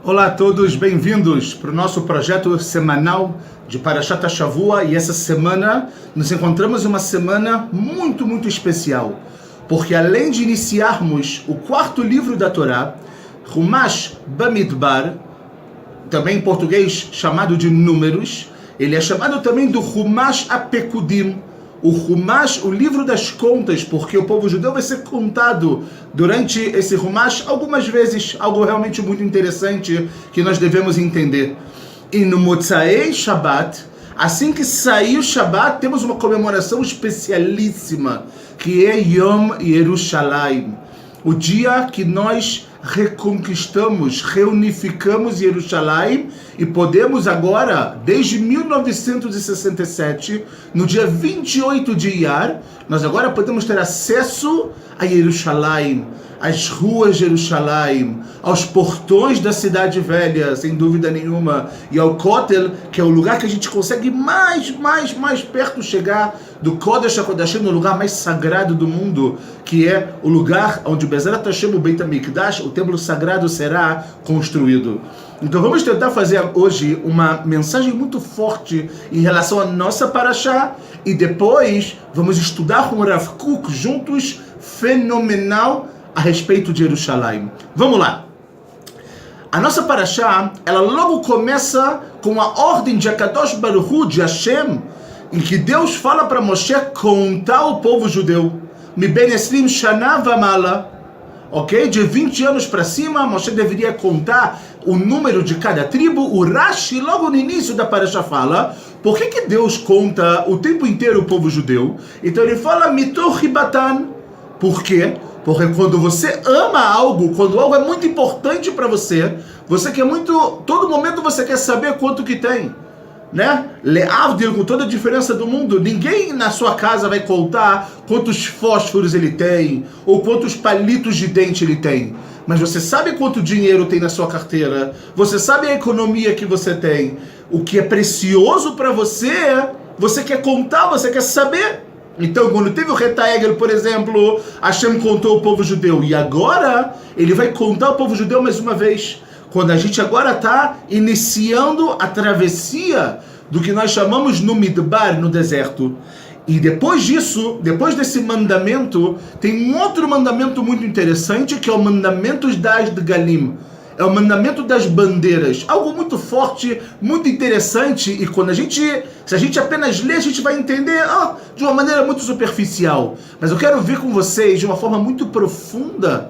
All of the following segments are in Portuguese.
Olá a todos, bem-vindos para o nosso projeto semanal de Parashat Shavua. E essa semana nos encontramos em uma semana muito especial, porque além de iniciarmos o quarto livro da Torá, Humash Bamidbar, também em português chamado de Números, ele é chamado também do Humash Apekudim, o Humash, o livro das contas, porque o povo judeu vai ser contado durante esse Humash algumas vezes, algo realmente muito interessante que nós devemos entender. E no Motzai Shabbat, assim que sair o Shabbat, temos uma comemoração especialíssima, que é Yom Yerushalayim, o dia que nós reconquistamos, reunificamos Jerusalém e podemos agora, desde 1967, no dia 28 de Iyar, nós agora podemos ter acesso a Jerusalém, às ruas de Jerusalém, aos portões da cidade velha, sem dúvida nenhuma, e ao Kotel, que é o lugar que a gente consegue mais perto chegar do Kodesh HaKodashim, no lugar mais sagrado do mundo, que é o lugar onde o Be'ezarat Hashem, o Beit HaMikdash, o templo sagrado, será construído. Então vamos tentar fazer hoje uma mensagem muito forte em relação à nossa Parashá, e depois vamos estudar com o Rav Kook juntos, fenomenal, a respeito de Jerusalém. Vamos lá. A nossa Parashá, ela logo começa com a ordem de Akadosh Baruch Hu, de Hashem, em que Deus fala para Moshe contar o povo judeu. Mi ben esrim shana vamala. Ok? De 20 anos para cima, Moshe deveria contar o número de cada tribo. O Rashi, logo no início da Parashá, fala: por que Deus conta o tempo inteiro o povo judeu? Então ele fala mitoch ribatan. Por quê? Porque quando você ama algo, quando algo é muito importante para você, você quer muito, todo momento você quer saber quanto que tem, né? Leavdil, com toda a diferença do mundo, ninguém na sua casa vai contar quantos fósforos ele tem, ou quantos palitos de dente ele tem. Mas você sabe quanto dinheiro tem na sua carteira, você sabe a economia que você tem. O que é precioso para você, você quer contar, você quer saber. Então, quando teve o Retaegel, por exemplo, Hashem contou o povo judeu. E agora, ele vai contar o povo judeu mais uma vez. Quando a gente agora está iniciando a travessia do que nós chamamos no Midbar, no deserto. E depois disso, depois desse mandamento, tem um outro mandamento muito interessante, que é o mandamento das Galim. É o mandamento das bandeiras, algo muito forte, muito interessante, e quando se a gente apenas lê, a gente vai entender de uma maneira muito superficial. Mas eu quero ver com vocês, de uma forma muito profunda,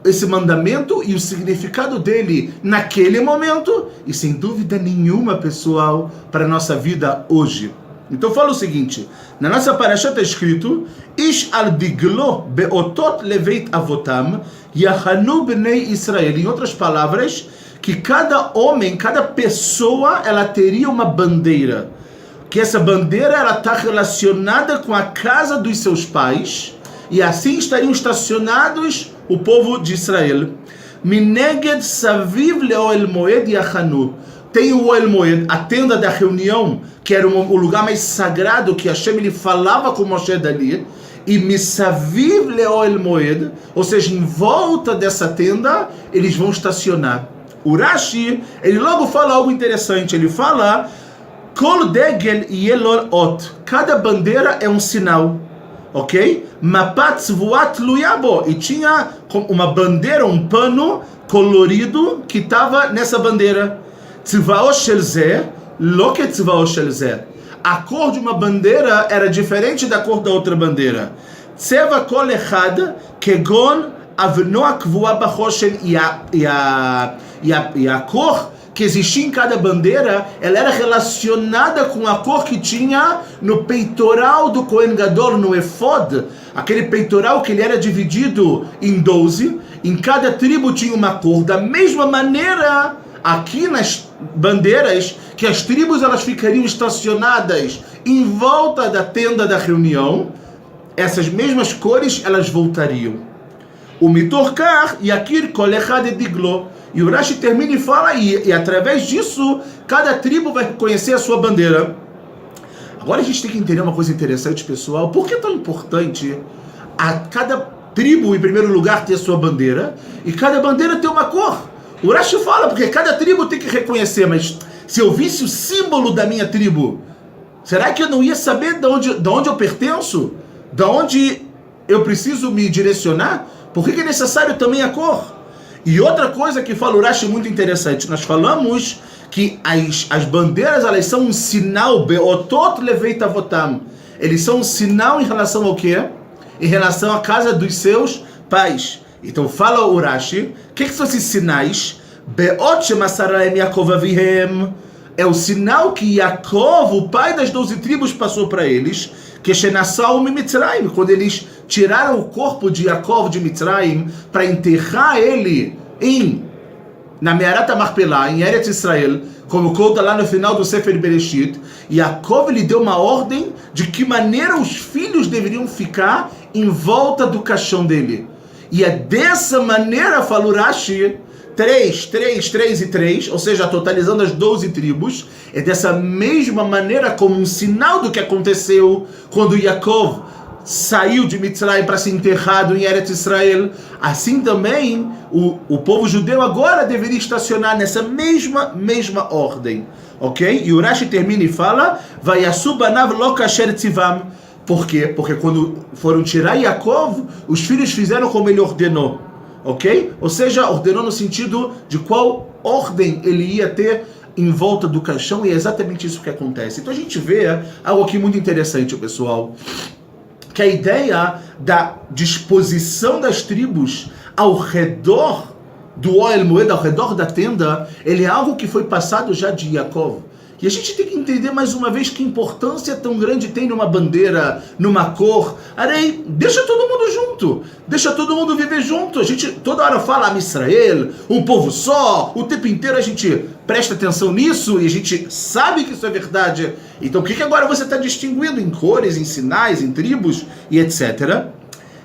esse mandamento e o significado dele naquele momento, e sem dúvida nenhuma, pessoal, para a nossa vida hoje. Então fala o seguinte, na nossa Parashá está escrito: Ish al diglo beotot leveit avotam yahanu bnei Israel. Em outras palavras, que cada homem, cada pessoa, ela teria uma bandeira. Que essa bandeira, ela está relacionada com a casa dos seus pais, e assim estariam estacionados o povo de Israel. Mineged saviv leoel moed yahanu. Tem o Oel Moed, a tenda da reunião, que era o lugar mais sagrado, que Hashem ele falava com Moshe dali, e Misaviv leOel Moed, ou seja, em volta dessa tenda, eles vão estacionar. O Rashi, ele logo fala algo interessante, ele fala: Kol degel yelol ot. Cada bandeira é um sinal, ok? Mapat tzvuat luyabo. E tinha uma bandeira, um pano colorido que estava nessa bandeira. Tzvao shel zeh, lo ke tzvao shel zeh. A cor de uma bandeira era diferente da cor da outra bandeira. Tzeva kol echad kegon avno akvua bachoshen. E a cor que existia em cada bandeira, ela era relacionada com a cor que tinha no peitoral do Kohen Gadol, no efod, aquele peitoral que ele era dividido em 12, em cada tribo tinha uma cor. Da mesma maneira, aqui nas bandeiras, que as tribos elas ficariam estacionadas em volta da tenda da reunião, essas mesmas cores elas voltariam. O mitorkar e aqui kolechad diglo. E o Rashi termina e fala, e através disso, cada tribo vai conhecer a sua bandeira. Agora a gente tem que entender uma coisa interessante, pessoal. Por que é tão importante a cada tribo, em primeiro lugar, ter a sua bandeira, e cada bandeira ter uma cor? O Rashi fala, porque cada tribo tem que reconhecer, mas se eu visse o símbolo da minha tribo, será que eu não ia saber de onde eu pertenço? De onde eu preciso me direcionar? Por que é necessário também a cor? E outra coisa que fala o Rashi muito interessante, nós falamos que as bandeiras, elas são um sinal, beotot leveit avotam. Eles são um sinal em relação ao quê? Em relação à casa dos seus pais. Então fala o Rashi, o que são esses sinais? Beot shemassarahem Yaakov avihem. É o sinal que Yaakov, o pai das 12 tribos, passou para eles, que Shenassau Mitzrayim, quando eles tiraram o corpo de Yaakov de Mitzrayim para enterrar ele na Me'arat HaMachpelah, em Eretz Israel, como conta lá no final do Sefer Bereshit. Yaakov lhe deu uma ordem de que maneira os filhos deveriam ficar em volta do caixão dele. E é dessa maneira, fala o Rashi, 3 e 3, ou seja, totalizando as 12 tribos, é dessa mesma maneira como um sinal do que aconteceu quando Yaakov saiu de Mitzrayim para ser enterrado em Eretz Israel. Assim também o povo judeu agora deveria estacionar nessa mesma ordem, ok? E o Rashi termina e fala: Vayasu banav lo kasher tzivam. Por quê? Porque quando foram tirar Yaakov, os filhos fizeram como ele ordenou, ok? Ou seja, ordenou no sentido de qual ordem ele ia ter em volta do caixão, e é exatamente isso que acontece. Então a gente vê algo aqui muito interessante, pessoal, que a ideia da disposição das tribos ao redor do Ohel Moed, ao redor da tenda, ele é algo que foi passado já de Yaakov. E a gente tem que entender mais uma vez que importância tão grande tem numa bandeira, numa cor. Arei, deixa todo mundo junto, deixa todo mundo viver junto. A gente toda hora fala Am Israel, um povo só, o tempo inteiro a gente presta atenção nisso e a gente sabe que isso é verdade. Então por que agora você está distinguindo em cores, em sinais, em tribos e etc.?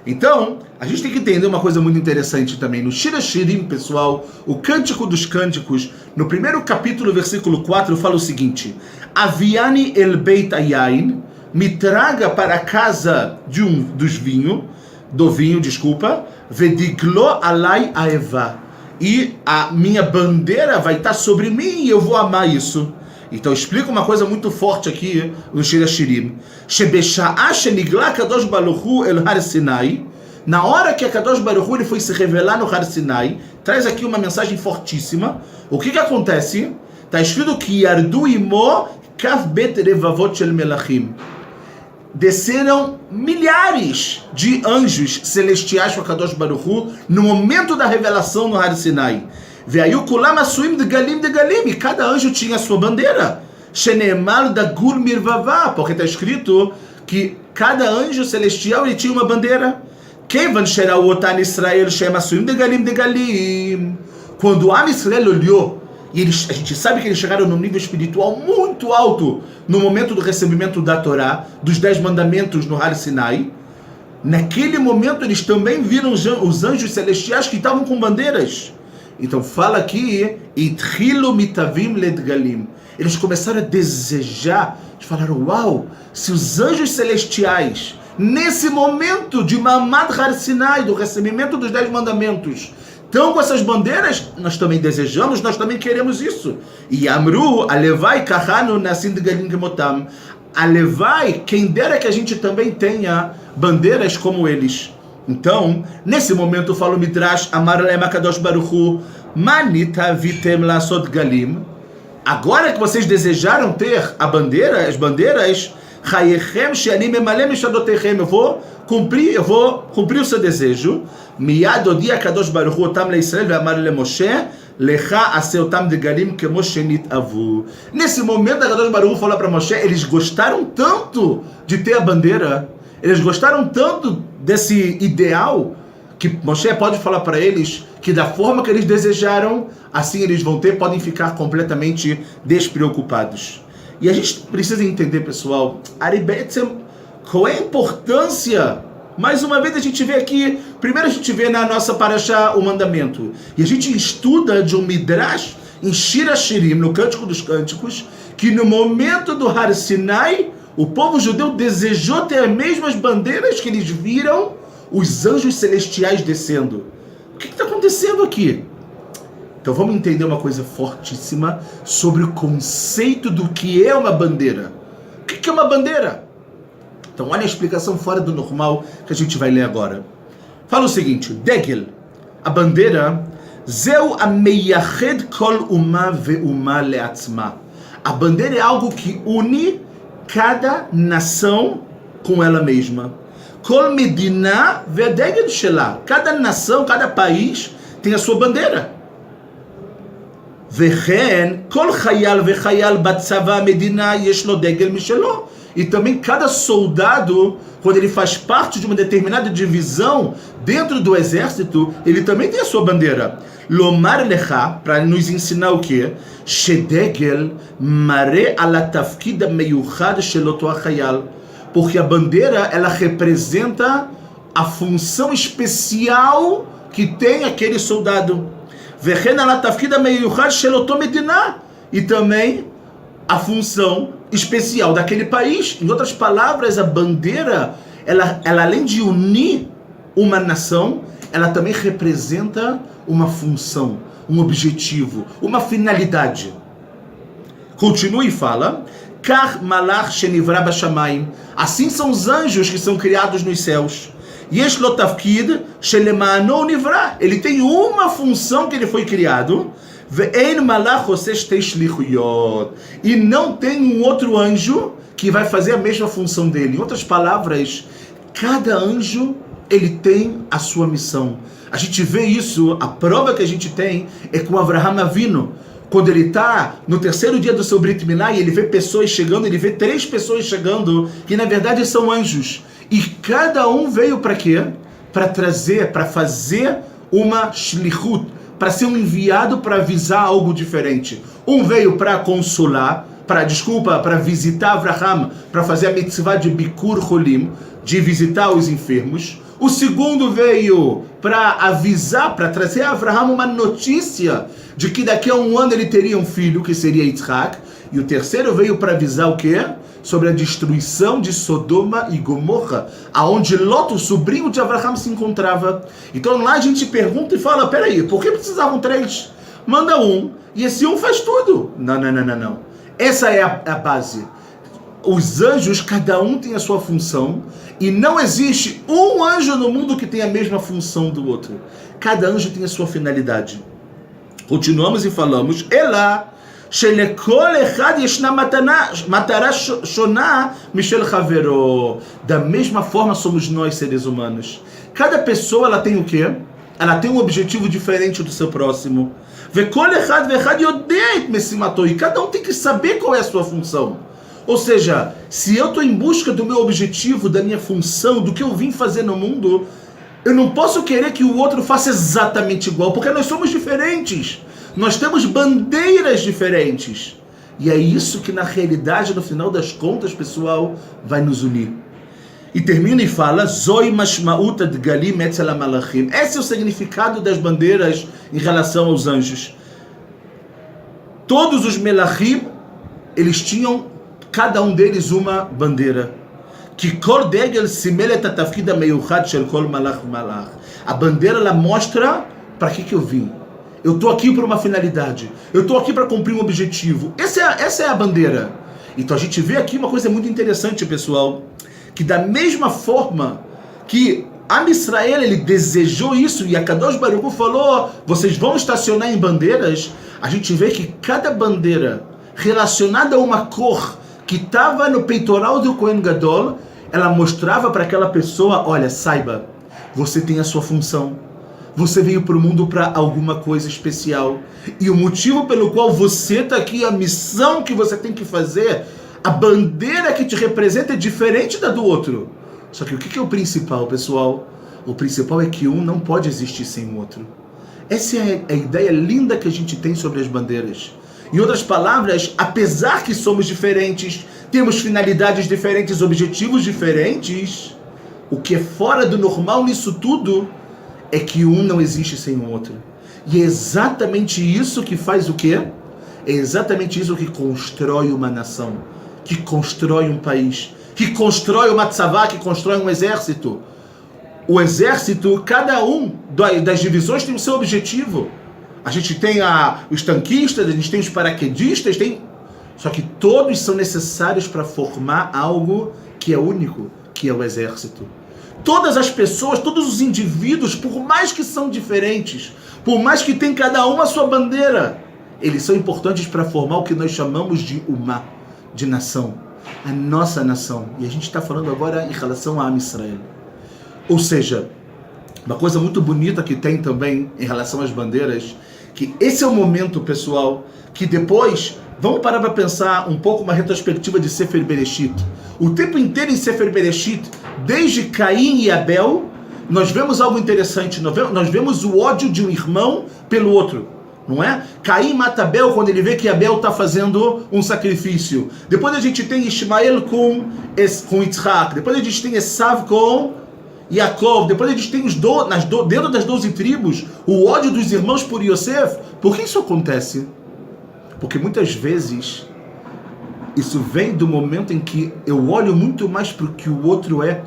Então, a gente tem que entender uma coisa muito interessante também. No Shir HaShirim, pessoal, o Cântico dos Cânticos, no primeiro capítulo, versículo 4, fala o seguinte: Aviani el beit hayain, me traga para a casa do vinho, vediglo alai aeva, e a minha bandeira vai estar sobre mim e eu vou amar isso. Então explica uma coisa muito forte aqui no Shir HaShirim. Shebesha'a shenigla Kadosh Baruch Hu el Har Sinai, na hora que a Kadosh Baruch Hu ele foi se revelar no Har Sinai, traz aqui uma mensagem fortíssima. O que acontece? Está escrito que Yardu imo kav bet revavot shel melachim. Desceram milhares de anjos celestiais para Kadosh Baruch Hu no momento da revelação no Har Sinai. Veio kulam asuim de galim, e cada anjo tinha a sua bandeira. Shenemal da gur mirvavá, porque está escrito que cada anjo celestial ele tinha uma bandeira. Kevan sherau otan Israel shem asuim de galim. Quando Am Israel olhou, e a gente sabe que eles chegaram num nível espiritual muito alto no momento do recebimento da Torá, dos 10 mandamentos no Har Sinai. Naquele momento eles também viram os anjos celestiais que estavam com bandeiras. Então fala aqui, Itchilu mitavim ledgalim. Eles começaram a desejar, eles falaram: uau, se os anjos celestiais, nesse momento de Mamad Har Sinai, do recebimento dos 10 mandamentos, estão com essas bandeiras, nós também desejamos, nós também queremos isso. E Amru, alevai kahanu nasim de galim gemotam. Alevai, quem dera que a gente também tenha bandeiras como eles. Então, nesse momento, fala o Midrash, Amar Lehem HaKadosh Baruch Hu, Manita vitem lasot galim. Agora que vocês desejaram ter a bandeira, as bandeiras, Chayechem she'ani memalem mishadotechem, eu vou cumprir o seu desejo. Miyad odi HaKadosh Baruch Hu otam leIsrael ve'amar leMoshe, Lecha ase otam de galim kemo shenitavu. Nesse momento, HaKadosh Baruch Hu falou para Moshe, eles gostaram tanto de ter a bandeira, eles gostaram tanto desse ideal, que Moshe pode falar para eles que da forma que eles desejaram, assim eles vão ter, podem ficar completamente despreocupados. E a gente precisa entender, pessoal, qual é a importância. Mais uma vez a gente vê aqui, primeiro a gente vê na nossa parashá o mandamento, e a gente estuda de um Midrash em Shir HaShirim, no Cântico dos Cânticos, que no momento do Har Sinai, o povo judeu desejou ter as mesmas bandeiras que eles viram os anjos celestiais descendo. O que está acontecendo aqui? Então vamos entender uma coisa fortíssima sobre o conceito do que é uma bandeira. O que é uma bandeira? Então olha a explicação fora do normal que a gente vai ler agora. Fala o seguinte, Degel, a bandeira, Zeu ameyached kol uma ve'uma le'atzma. A bandeira é algo que une cada nação com ela mesma. Kol medina ve'degel shela. Cada nação, cada país tem a sua bandeira. Vechen kol chayal ve'chayal batzava medina yesh lo degel mishelo. E também cada soldado, quando ele faz parte de uma determinada divisão dentro do exército, ele também tem a sua bandeira. Lomar lecha, para nos ensinar o quê? Shedegel mare ala tafkid meyuchad shel oto achayal. Porque a bandeira, ela representa a função especial que tem aquele soldado. Vechen ala tafkid meyuchad shel oto medina. E também a função especial daquele país. Em outras palavras, a bandeira, ela além de unir uma nação, ela também representa uma função, um objetivo, uma finalidade. Continua e fala, Kach malach shenivra bashamayim. Assim são os anjos que são criados nos céus. Yesh lo tafkid shelemano nivra. Ele tem uma função que ele foi criado. E não tem um outro anjo que vai fazer a mesma função dele. Em outras palavras, cada anjo ele tem a sua missão. A gente vê isso, a prova que a gente tem é com Avraham Avinu. Quando ele está no terceiro dia do seu Brit Milá e ele vê pessoas chegando, ele vê 3 pessoas chegando, que na verdade são anjos. E cada um veio para quê? Para trazer, para fazer uma shlichut, para ser um enviado para avisar algo diferente. Um veio para consolar, para visitar Avraham, para fazer a mitzvah de Bikur Cholim, de visitar os enfermos. O segundo veio para avisar, para trazer a Avraham uma notícia de que daqui a um ano ele teria um filho, que seria Yitzhak. E o terceiro veio para avisar o quê? Sobre a destruição de Sodoma e Gomorra, aonde Lot, o sobrinho de Avraham, se encontrava. Então lá a gente pergunta e fala, peraí, por que precisavam 3? Manda um, e esse um faz tudo. Não. Essa é a base. Os anjos, cada um tem a sua função, e não existe um anjo no mundo que tenha a mesma função do outro. Cada anjo tem a sua finalidade. Continuamos e falamos, Ela da mesma forma somos nós, seres humanos. Cada pessoa ela tem o quê? Ela tem um objetivo diferente do seu próximo. E cada um tem que saber qual é a sua função. Ou seja, se eu estou em busca do meu objetivo, da minha função, do que eu vim fazer no mundo, eu não posso querer que o outro faça exatamente igual, porque nós somos diferentes. Nós temos bandeiras diferentes. E é isso que na realidade, no final das contas, pessoal, vai nos unir. E termina e fala, Zoi mashma'ut adgalim etzel hamalachim. Esse é o significado das bandeiras em relação aos anjos. Todos os melachim, eles tinham, cada um deles, uma bandeira. Que kol degel simelet atafkid ameyuchad shel kol malach malach. A bandeira, ela mostra para que eu vim. Eu estou aqui por uma finalidade. Eu estou aqui para cumprir um objetivo. Essa é a bandeira. Então a gente vê aqui uma coisa muito interessante, pessoal. Que da mesma forma que Am Israel, ele desejou isso, e a Kadosh Baruch Hu falou, vocês vão estacionar em bandeiras. A gente vê que cada bandeira relacionada a uma cor que estava no peitoral do Kohen Gadol, ela mostrava para aquela pessoa, olha, saiba, você tem a sua função. Você veio para o mundo para alguma coisa especial. E o motivo pelo qual você está aqui, a missão que você tem que fazer, a bandeira que te representa é diferente da do outro. Só que o que é o principal, pessoal? O principal é que um não pode existir sem o outro. Essa é a ideia linda que a gente tem sobre as bandeiras. Em outras palavras, apesar que somos diferentes, temos finalidades diferentes, objetivos diferentes, o que é fora do normal nisso tudo é que um não existe sem o outro. E é exatamente isso que faz o quê? É exatamente isso que constrói uma nação, que constrói um país, que constrói uma tzavá, que constrói um exército. O exército, cada um das divisões tem o seu objetivo. a gente tem os tanquistas, a gente tem os paraquedistas, só que todos são necessários para formar algo que é único, que é o exército. Todas as pessoas, todos os indivíduos, por mais que são diferentes, por mais que tem cada um a sua bandeira, eles são importantes para formar o que nós chamamos de Umá, de nação, a nossa nação. E a gente está falando agora em relação a Am Israel. Ou seja, uma coisa muito bonita que tem também em relação às bandeiras, que esse é o momento, pessoal, que depois, vamos parar para pensar um pouco uma retrospectiva de Sefer Bereshit. O tempo inteiro em Sefer Bereshit, desde Caim e Abel, nós vemos algo interessante, nós vemos o ódio de um irmão pelo outro, não é? Caim mata Abel quando ele vê que Abel está fazendo um sacrifício. Depois a gente tem Ismael com Yitzhak, depois a gente tem Esav com Yaakov, depois a gente tem dentro das 12 tribos, o ódio dos irmãos por Yosef. Por que isso acontece? Porque muitas vezes isso vem do momento em que eu olho muito mais para o que o outro é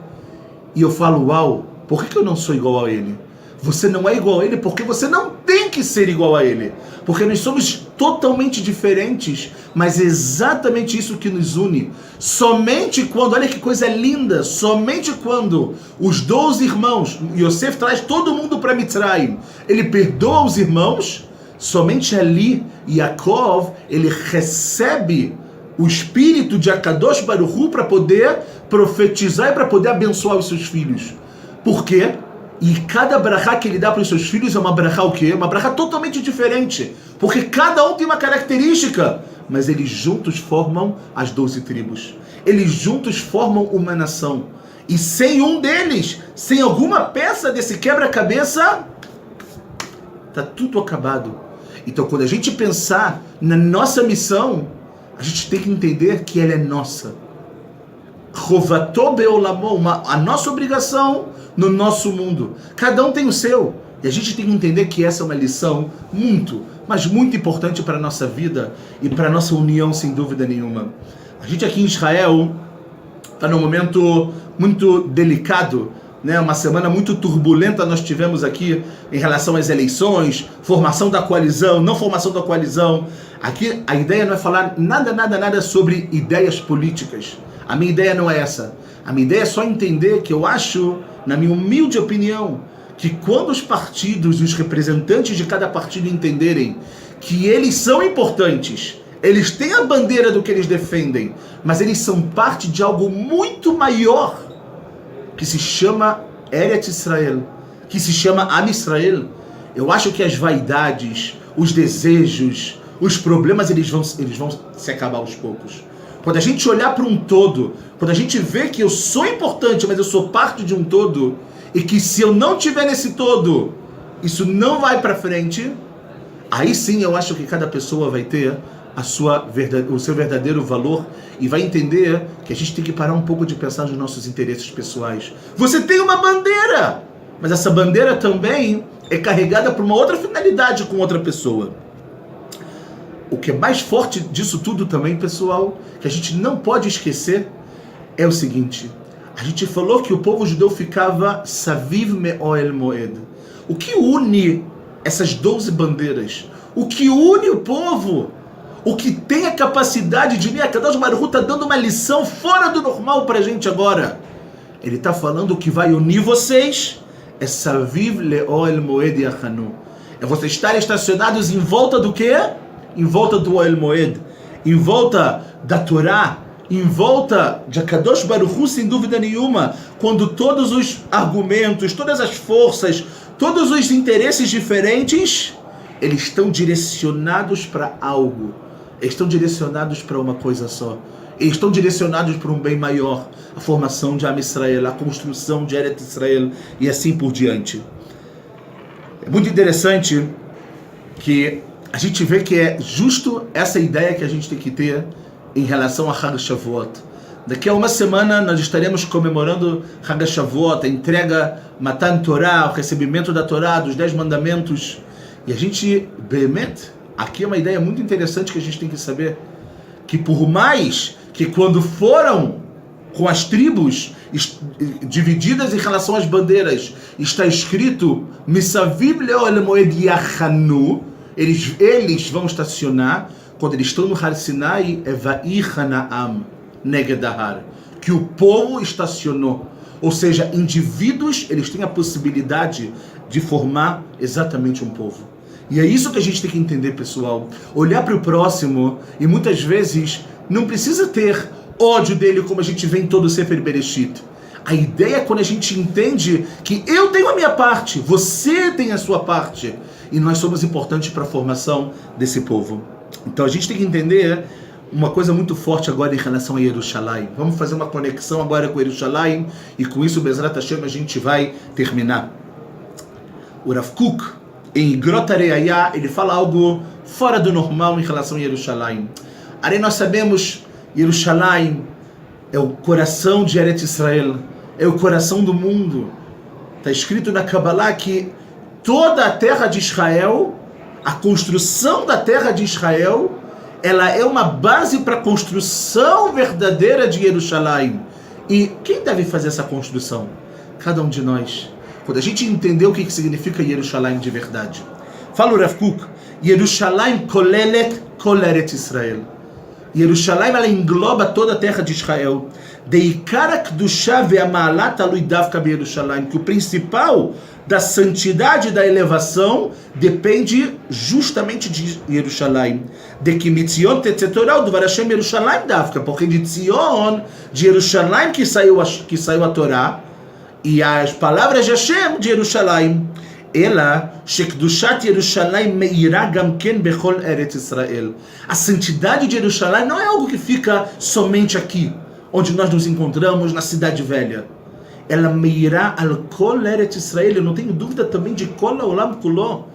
e eu falo, uau, por que eu não sou igual a ele? Você não é igual a ele porque você não tem que ser igual a ele. Porque nós somos totalmente diferentes, mas é exatamente isso que nos une. Somente quando, olha que coisa linda, somente quando os 12 irmãos, Yosef traz todo mundo para Mitzrayim, ele perdoa os irmãos, somente ali, Yaakov, ele recebe o espírito de Akadosh Baruch Hu para poder profetizar e para poder abençoar os seus filhos. Por quê? E cada brachá que ele dá para os seus filhos é uma brachá o quê? Uma brachá totalmente diferente. Porque cada um tem uma característica. Mas eles juntos formam as 12 tribos. Eles juntos formam uma nação. E sem um deles, sem alguma peça desse quebra-cabeça, está tudo acabado. Então quando a gente pensar na nossa missão, a gente tem que entender que ela é nossa. A nossa obrigação no nosso mundo. Cada um tem o seu. E a gente tem que entender que essa é uma lição muito, mas muito importante para a nossa vida e para a nossa união, sem dúvida nenhuma. A gente aqui em Israel está num momento muito delicado, né? Uma semana muito turbulenta nós tivemos aqui em relação às eleições, formação da coalizão, não formação da coalizão. Aqui a ideia não é falar nada sobre ideias políticas. A minha ideia não é essa. A minha ideia é só entender que eu acho, na minha humilde opinião, que quando os partidos e os representantes de cada partido entenderem que eles são importantes, eles têm a bandeira do que eles defendem, mas eles são parte de algo muito maior, que se chama Eretz Israel, que se chama Am Israel. Eu acho que as vaidades, os desejos, os problemas, eles vão se acabar aos poucos. Quando a gente olhar para um todo, quando a gente vê que eu sou importante, mas eu sou parte de um todo, e que se eu não tiver nesse todo, isso não vai para frente, aí sim eu acho que cada pessoa vai ter o seu verdadeiro valor e vai entender que a gente tem que parar um pouco de pensar nos nossos interesses pessoais. Você tem uma bandeira, mas essa bandeira também é carregada por uma outra finalidade com outra pessoa. O que é mais forte disso tudo também, pessoal, que a gente não pode esquecer, é o seguinte: a gente falou que o povo judeu ficava Saviv Me'oel Moed. O que une essas 12 bandeiras? O que une o povo? O que tem a capacidade de unir? A Kadosh Baruch Hu está dando uma lição fora do normal para a gente agora. Ele está falando que vai unir vocês é Saviv Le'oel Moed Yachanu. É vocês estarem estacionados em volta do quê? Em volta do Oel Moed, em volta da Torá, em volta de Akadosh Baruch Hu, sem dúvida nenhuma, quando todos os argumentos, todas as forças, todos os interesses diferentes, eles estão direcionados para algo, eles estão direcionados para uma coisa só, eles estão direcionados para um bem maior, a formação de Am Israel, a construção de Eretz Israel e assim por diante. É muito interessante que a gente vê que é justo essa ideia que a gente tem que ter em relação a Hag Shavuot. Daqui a uma semana nós estaremos comemorando Hag Shavuot, a entrega Matan Torah, o recebimento da Torá, dos 10 mandamentos. E a gente, Behemet, aqui é uma ideia muito interessante que a gente tem que saber, que por mais que quando foram com as tribos divididas em relação às bandeiras, está escrito Misaviv Le'oel Moed Yachanu, Eles vão estacionar, quando eles estão no Har Sinai, é Va'ichana'am Negedahar, que o povo estacionou. Ou seja, indivíduos, eles têm a possibilidade de formar exatamente um povo. E é isso que a gente tem que entender, pessoal. Olhar para o próximo e muitas vezes não precisa ter ódio dele como a gente vê em todo o Sefer Bereshit. A ideia é quando a gente entende que eu tenho a minha parte, você tem a sua parte, e nós somos importantes para a formação desse povo. Então a gente tem que entender uma coisa muito forte agora em relação a Jerusalém. Vamos fazer uma conexão agora com Jerusalém, e com isso, Bezrat Hashem, a gente vai terminar. O Rav Kook, em Grot Areia, ele fala algo fora do normal em relação a Jerusalém. Aí nós sabemos, Jerusalém é o coração de Eretz Israel, é o coração do mundo. Está escrito na Kabbalah que toda a terra de Israel, a construção da terra de Israel, ela é uma base para a construção verdadeira de Jerusalém. E quem deve fazer essa construção? Cada um de nós. Quando a gente entender o que significa Jerusalém de verdade. Fala o Rav Kook, Jerusalém kolelet kol Eretz Israel. Jerusalém, ela engloba toda a terra de Israel. Deikara Kedushá ve'ama'alat talui davka beYerusalém, que o principal da santidade e da elevação depende justamente de Jerusalém. De que mitzion tetzeh Torah udvar Hashem Jerusalém davka, porque de Tzion, de Jerusalém que saiu a Torá, e as palavras de Hashem de Jerusalém. Ela, Shekdushat Yerushalayim meirá gamken bechol Eretz Israel. A santidade de Jerusalém não é algo que fica somente aqui, onde nós nos encontramos, na Cidade Velha. Ela meirá al kol Eretz Israel. Eu não tenho dúvida também de kol haolam kulo.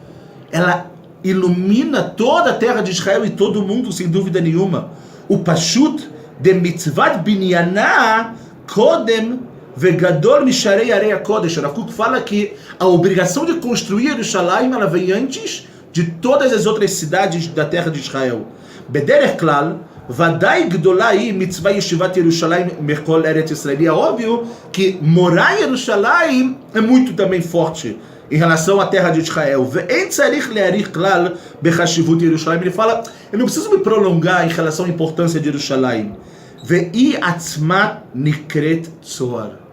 Ela ilumina toda a terra de Israel e todo o mundo, sem dúvida nenhuma. O pashut de mitzvat binyaná kodem Vegador Misharei Areia Kodesh. Rav Kook fala que a obrigação de construir Jerusalém, ela vem antes de todas as outras cidades da terra de Israel. Bederech Klal, Vadai Gdolai Mitzvah Yeshivat Yerushalayim Merkol Eretz Israel. É óbvio que morar em Jerusalém é muito também forte em relação à terra de Israel. Ve'en tzarich le'arich klal bechashivut Yerushalayim. Ele fala, eu não preciso me prolongar em relação à importância de Jerusalém. Ve'i atzma nikret tzoar.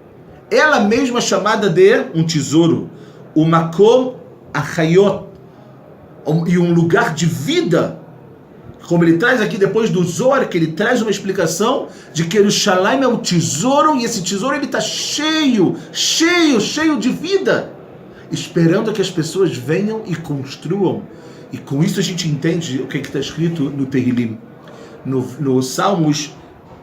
Ela mesma é chamada de um tesouro, o makom achayot, e um lugar de vida. Como ele traz aqui depois do Zohar, que ele traz uma explicação de que Jerusalém é um tesouro, e esse tesouro ele está cheio de vida, esperando que as pessoas venham e construam. E com isso a gente entende o que está escrito no Tehilim. No Salmos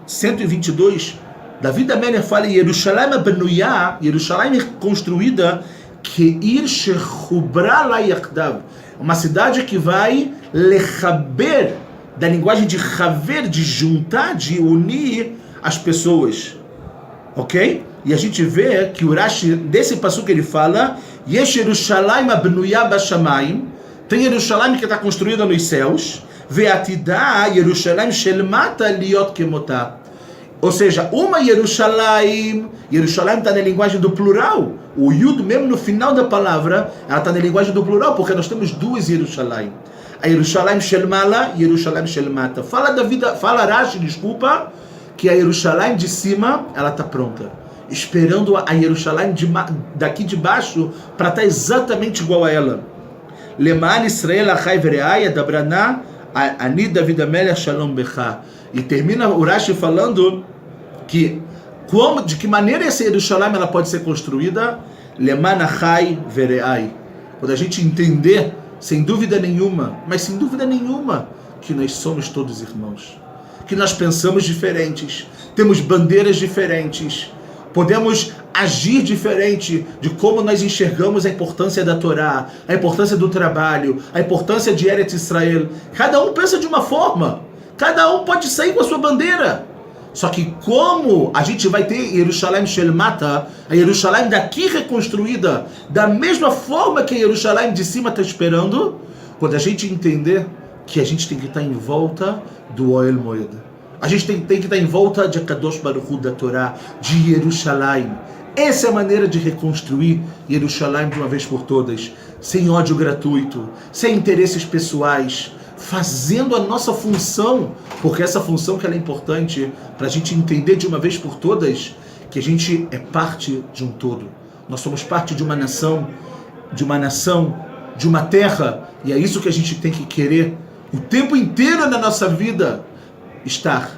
122, David Amelech fala: Jerusalém benuyá, Jerusalém é construída, que ir shechubra la yachdav, uma cidade que vai lechaber, da linguagem de haver, de juntar, de unir as pessoas, ok? E a gente vê que o Rashi, desse passuco que ele fala, Yesh Jerusalém benuyá bashamayim, tem Jerusalém que está construída nos céus, ve'atidá Jerusalém shelmata liot kemotá. Ou seja, uma Jerusalém está na linguagem do plural. O Yud, mesmo no final da palavra, ela está na linguagem do plural, porque nós temos duas Jerusalém. A Jerusalém Shelmala e Jerusalém Shelmata. Fala Rashi, desculpa, que a Jerusalém de cima, ela está pronta, esperando a Jerusalém daqui de baixo para estar exatamente igual a ela. Leman Israel achai vereai dabraná ani David Amelech shalom becha. E termina o Rashi falando que de que maneira essa Jerusalém ela pode ser construída? Leman achai vereai. Quando a gente entender, sem dúvida nenhuma, mas sem dúvida nenhuma, que nós somos todos irmãos, que nós pensamos diferentes, temos bandeiras diferentes, podemos agir diferente de como nós enxergamos a importância da Torá, a importância do trabalho, a importância de Eretz Israel. Cada um pensa de uma forma, cada um pode sair com a sua bandeira. Só que como a gente vai ter Jerusalém Shelmata, a Jerusalém daqui reconstruída, da mesma forma que a Jerusalém de cima está esperando, quando a gente entender que a gente tem que estar em volta do Oel Moed. A gente tem que estar em volta de Kadosh Baruch Hu, da Torá, de Jerusalém. Essa é a maneira de reconstruir Jerusalém de uma vez por todas. sem ódio gratuito, sem interesses pessoais, fazendo a nossa função, porque essa função que ela é importante para a gente entender de uma vez por todas que a gente é parte de um todo. Nós somos parte de uma nação, de uma terra, e é isso que a gente tem que querer o tempo inteiro na nossa vida, estar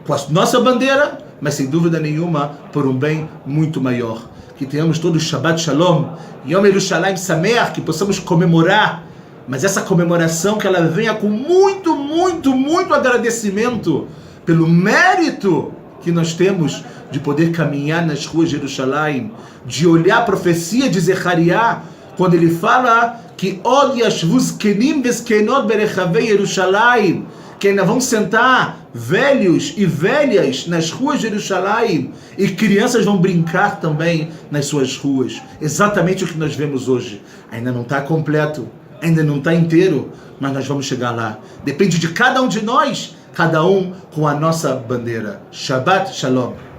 com a nossa bandeira, mas sem dúvida nenhuma por um bem muito maior. Que tenhamos todos Shabbat Shalom, Yom Yerushalayim Sameach, que possamos comemorar, mas essa comemoração que ela venha com muito, muito, muito agradecimento pelo mérito que nós temos de poder caminhar nas ruas de Jerusalém, de olhar a profecia de Zechariah, quando ele fala que Od yashvu zkenim vezkenot berechavei Jerusalém, que ainda vão sentar velhos e velhas nas ruas de Jerusalém e crianças vão brincar também nas suas ruas. Exatamente o que nós vemos hoje. Ainda não está completo, ainda não está inteiro, mas nós vamos chegar lá. Depende de cada um de nós, cada um com a nossa bandeira. Shabbat Shalom.